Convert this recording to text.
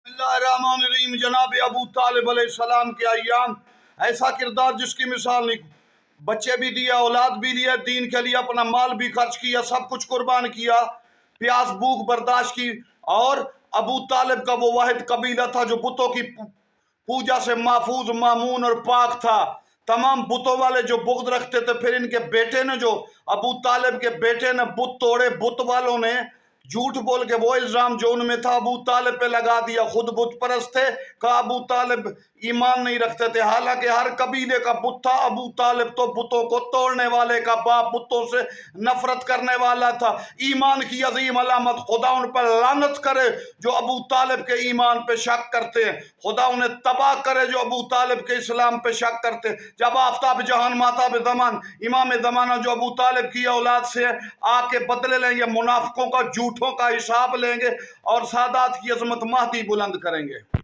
اللہ الرحمن الرحیم۔ جناب ابو طالب علیہ السلام کے ایام، ایسا کردار جس کی مثال نہیں۔ بچے بھی دیا، اولاد بھی لیا، دین کے لیے اپنا مال بھی خرچ کیا، سب کچھ قربان کیا، پیاس بھوک برداشت کی۔ اور ابو طالب کا وہ واحد قبیلہ تھا جو بتوں کی پوجا سے محفوظ، مامون اور پاک تھا۔ تمام بتوں والے جو بغض رکھتے تھے، پھر ان کے بیٹے نے، جو ابو طالب کے بیٹے نے بت توڑے، بت والوں نے جھوٹ بول کے وہ الزام جو ان میں تھا ابو طالب پہ لگا دیا۔ خود بت پرست تھے، کہا ابو طالب ایمان نہیں رکھتے تھے، حالانکہ ہر قبیلے کا بت تھا۔ ابو طالب تو بتوں کو توڑنے والے کا باپ، بتوں سے نفرت کرنے والا تھا۔ ایمان کی عظیم علامت، خدا ان پر لعنت کرے جو ابو طالب کے ایمان پہ شک کرتے ہیں، خدا انہیں تباہ کرے جو ابو طالب کے اسلام پہ شک کرتے ہیں۔ جب آفتاب جہان ماتاب زمان امام زمانہ جو ابو طالب کی اولاد سے آ کے بدلے لیں گے، منافقوں کا، جھوٹوں کا حساب لیں گے اور سادات کی عظمت مہدی بلند کریں گے۔